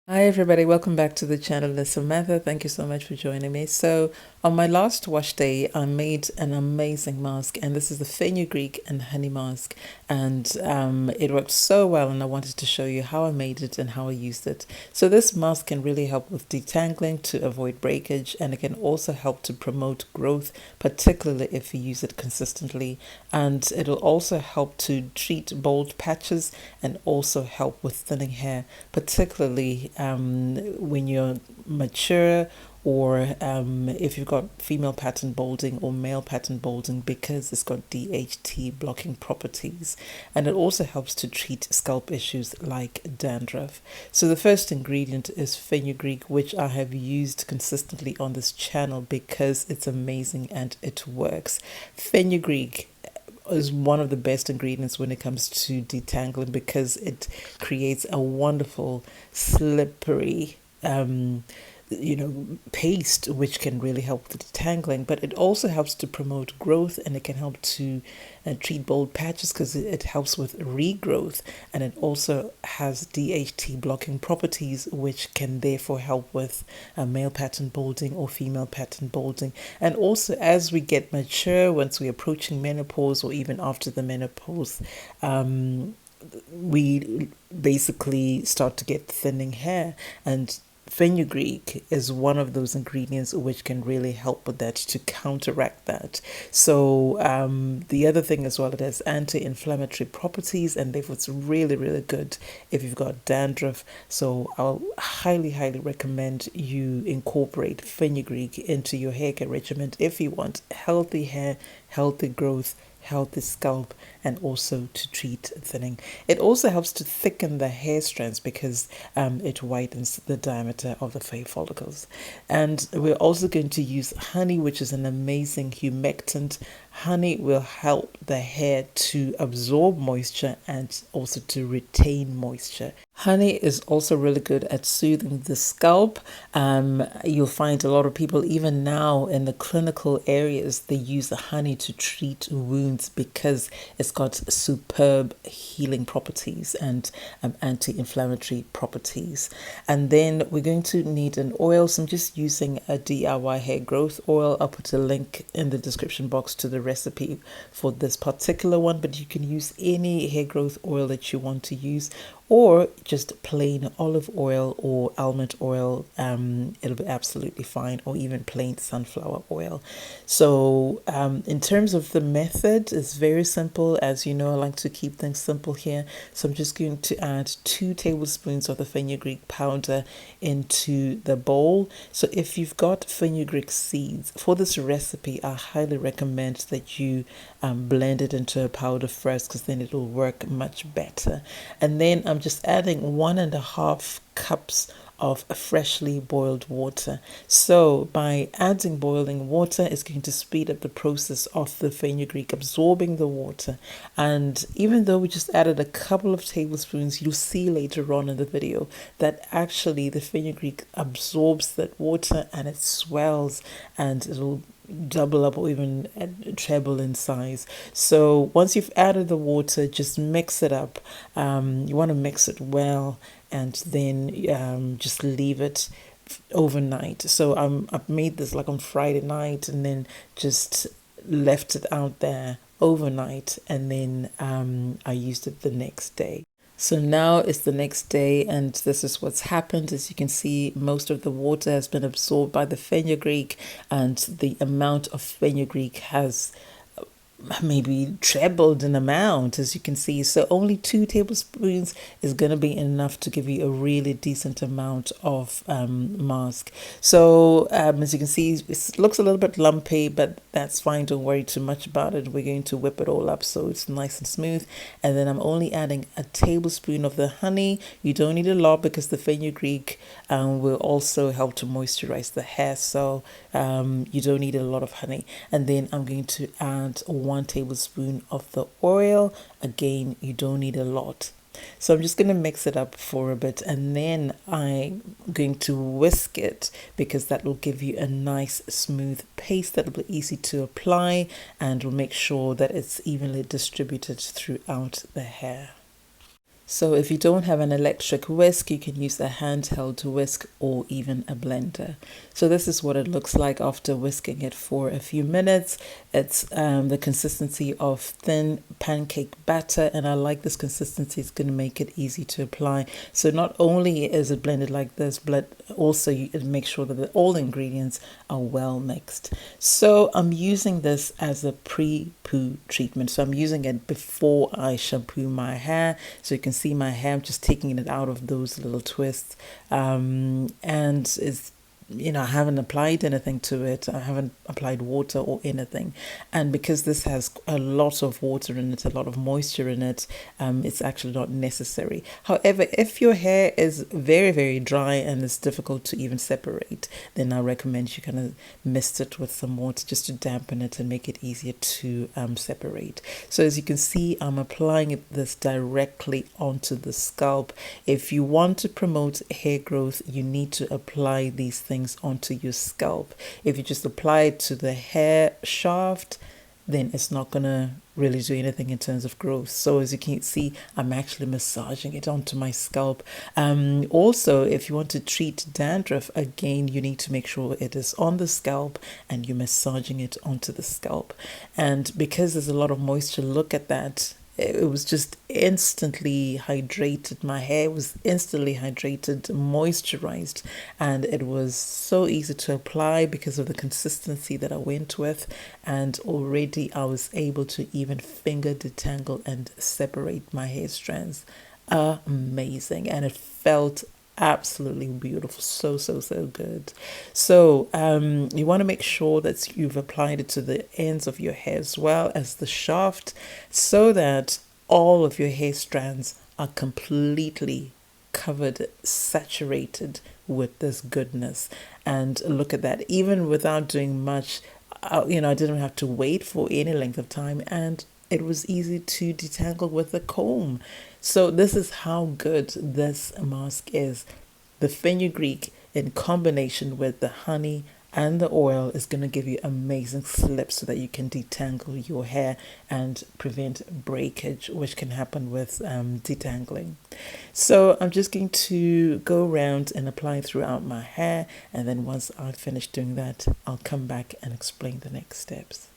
Hi everybody, welcome back to the channel. It's Samantha. Thank you so much for joining me. So on my last wash day, I made an amazing mask, and this is the fenugreek and honey mask, and it worked so well, and I wanted to show you how I made it and how I used it. So this mask can really help with detangling to avoid breakage, and it can also help to promote growth, particularly if you use it consistently, and it'll also help to treat bald patches and also help with thinning hair, particularly when you're mature, or if you've got female pattern balding or male pattern balding, because it's got DHT blocking properties, and it also helps to treat scalp issues like dandruff. So the first ingredient is fenugreek, which I have used consistently on this channel because it's amazing and it works. Fenugreek is one of the best ingredients when it comes to detangling because it creates a wonderful slippery paste, which can really help with detangling, but it also helps to promote growth, and it can help to treat bald patches because it helps with regrowth, and it also has DHT blocking properties, which can therefore help with male pattern balding or female pattern balding. And also, as we get mature, once we're approaching menopause or even after the menopause, we basically start to get thinning hair, and fenugreek is one of those ingredients which can really help with that, to counteract that. So the other thing as well, it has anti-inflammatory properties, and therefore it's really, really good if you've got dandruff. So I'll highly recommend you incorporate fenugreek into your hair care regimen if you want healthy hair, healthy growth, healthy scalp, and also to treat thinning. It also helps to thicken the hair strands because it widens the diameter of the hair follicles. And we're also going to use honey, which is an amazing humectant. Honey will help the hair to absorb moisture and also to retain moisture. Honey is also really good at soothing the scalp. You'll find a lot of people, even now in the clinical areas, they use the honey to treat wounds because it's got superb healing properties and anti-inflammatory properties. And then we're going to need an oil. So I'm just using a DIY hair growth oil. I'll put a link in the description box to the recipe for this particular one, but you can use any hair growth oil that you want to use, or just plain olive oil or almond oil. It'll be absolutely fine, or even plain sunflower oil. So in terms of the method, it's very simple. As you know, I like to keep things simple here. So I'm just going to add 2 tablespoons of the fenugreek powder into the bowl. So if you've got fenugreek seeds for this recipe, I highly recommend that you blend it into a powder first, because then it'll work much better. And then I'm just adding 1.5 cups of freshly boiled water. So by adding boiling water, it's going to speed up the process of the fenugreek absorbing the water. And even though we just added a couple of tablespoons, you'll see later on in the video that actually the fenugreek absorbs that water and it swells, and it'll double up or even treble in size. So once you've added the water, just mix it up. You want to mix it well, and then just leave it overnight. So I've made this like on Friday night, and then just left it out there overnight, and then I used it the next day. So now it's the next day, and this is what's happened. As you can see, most of the water has been absorbed by the fenugreek, and the amount of fenugreek has maybe trebled in amount, as you can see. So only 2 tablespoons is going to be enough to give you a really decent amount of mask. So as you can see, it looks a little bit lumpy, but that's fine. Don't worry too much about it. We're going to whip it all up so it's nice and smooth. And then I'm only adding a tablespoon of the honey. You don't need a lot because the fenugreek will also help to moisturize the hair. So you don't need a lot of honey. And then I'm going to add 1 tablespoon of the oil. Again, you don't need a lot. So I'm just going to mix it up for a bit, and then I'm going to whisk it, because that will give you a nice smooth paste that will be easy to apply and will make sure that it's evenly distributed throughout the hair. So if you don't have an electric whisk, you can use a handheld whisk or even a blender. So this is what it looks like after whisking it for a few minutes. It's the consistency of thin pancake batter, and I like this consistency. It's going to make it easy to apply. So not only is it blended like this, but also you make sure that all the ingredients are well mixed. So I'm using this as a pre-poo treatment. So I'm using it before I shampoo my hair. So you can see my hair, I'm just taking it out of those little twists. And it's I haven't applied anything to it. I haven't applied water or anything. And because this has a lot of water in it, a lot of moisture in it, it's actually not necessary. However, if your hair is very, very dry and it's difficult to even separate, then I recommend you kind of mist it with some water just to dampen it and make it easier to separate. So as you can see, I'm applying this directly onto the scalp. If you want to promote hair growth, you need to apply these things onto your scalp. If you just apply it to the hair shaft, then it's not gonna really do anything in terms of growth. So as you can see, I'm actually massaging it onto my scalp. Also, if you want to treat dandruff, again, you need to make sure it is on the scalp and you're massaging it onto the scalp. And because there's a lot of moisture, look at that. It was just instantly hydrated. My hair was instantly hydrated, moisturized, and it was so easy to apply because of the consistency that I went with. And already I was able to even finger detangle and separate my hair strands. Amazing. And it felt absolutely beautiful, so good. So you want to make sure that you've applied it to the ends of your hair as well as the shaft, so that all of your hair strands are completely covered, saturated with this goodness. And look at that, even without doing much, I didn't have to wait for any length of time, and it was easy to detangle with a comb. So this is how good this mask is. The fenugreek in combination with the honey and the oil is going to give you amazing slips so that you can detangle your hair and prevent breakage, which can happen with detangling. So I'm just going to go around and apply throughout my hair, and then once I've finished doing that, I'll come back and explain the next steps.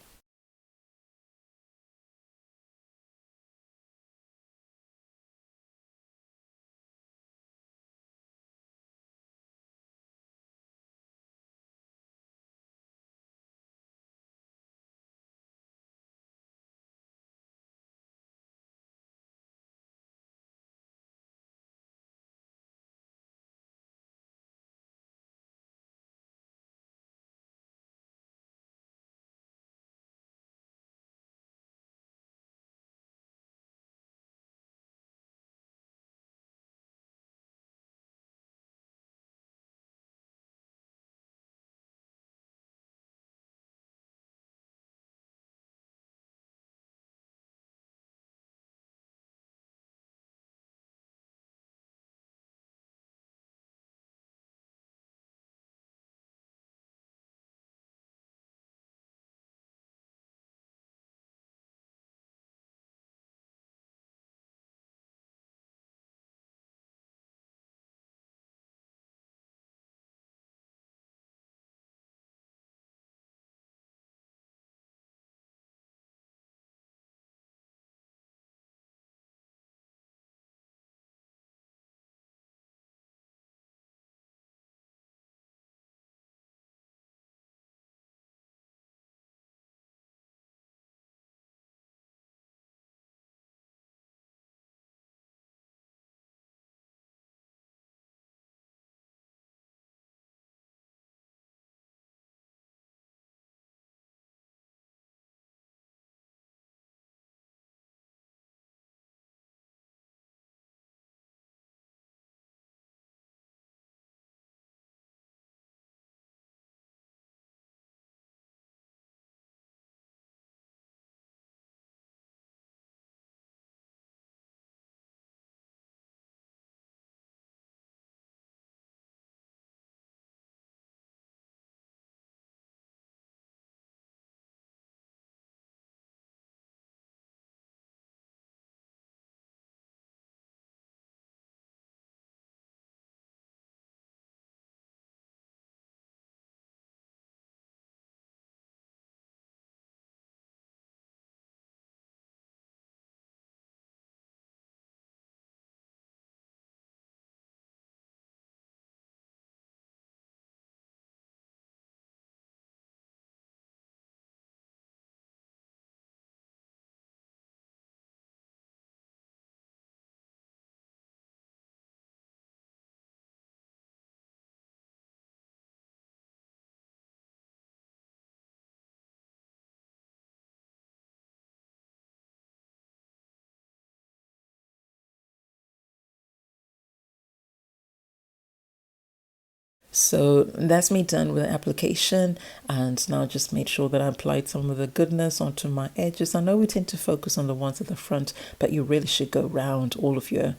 So that's me done with the application, and now just made sure that I applied some of the goodness onto my edges. I know we tend to focus on the ones at the front, but you really should go around all of your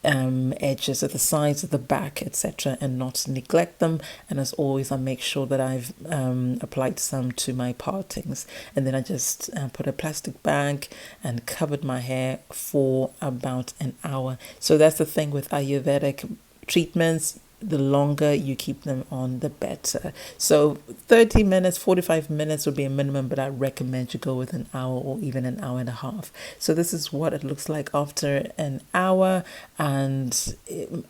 edges at the sides, at the back, etc., and not neglect them. And as always, I make sure that I've applied some to my partings, and then I just put a plastic bag and covered my hair for about an hour. So that's the thing with Ayurvedic treatments. The longer you keep them on, the better. So 30 minutes, 45 minutes would be a minimum, but I recommend you go with an hour or even an hour and a half. So this is what it looks like after an hour. And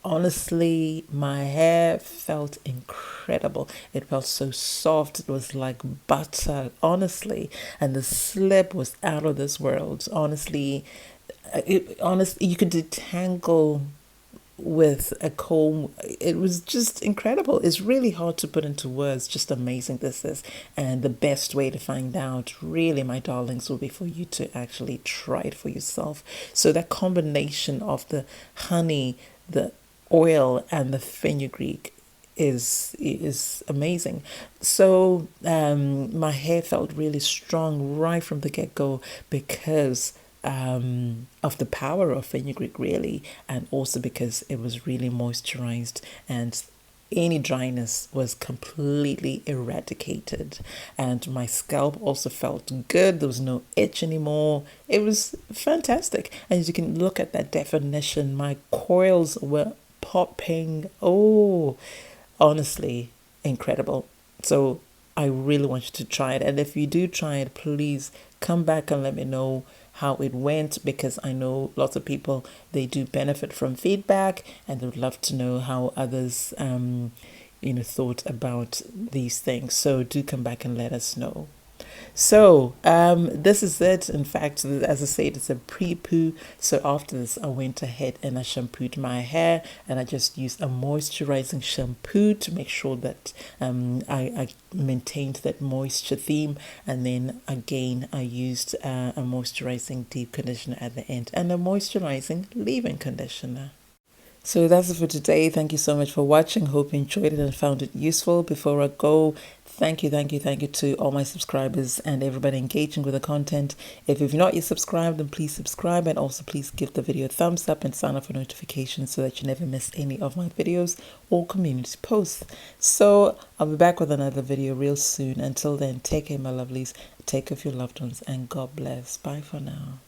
honestly, my hair felt incredible. It felt so soft. It was like butter, honestly. And the slip was out of this world. Honestly, you could detangle with a comb. It was just incredible. It's really hard to put into words just amazing this is. And the best way to find out, really, my darlings, will be for you to actually try it for yourself. So that combination of the honey, the oil, and the fenugreek is amazing. So my hair felt really strong right from the get-go because of the power of fenugreek, really, and also because it was really moisturized, and any dryness was completely eradicated. And my scalp also felt good. There was no itch anymore. It was fantastic. And as you can look at that definition, my coils were popping. Oh, honestly, incredible. So I really want you to try it. And if you do try it, please come back and let me know how it went, because I know lots of people, they do benefit from feedback, and they would love to know how others thought about these things. So do come back and let us know. So this is it. In fact, as I said, it's a pre-poo. So after this, I went ahead and I shampooed my hair, and I just used a moisturizing shampoo to make sure that I maintained that moisture theme. And then again, I used a moisturizing deep conditioner at the end and a moisturizing leave-in conditioner. So that's it for today. Thank you so much for watching. Hope you enjoyed it and found it useful. Before I go, thank you to all my subscribers and everybody engaging with the content. If you've not yet subscribed, then please subscribe, and also please give the video a thumbs up and sign up for notifications so that you never miss any of my videos or community posts. So I'll be back with another video real soon. Until then, take care, my lovelies. Take care of your loved ones, and God bless. Bye for now.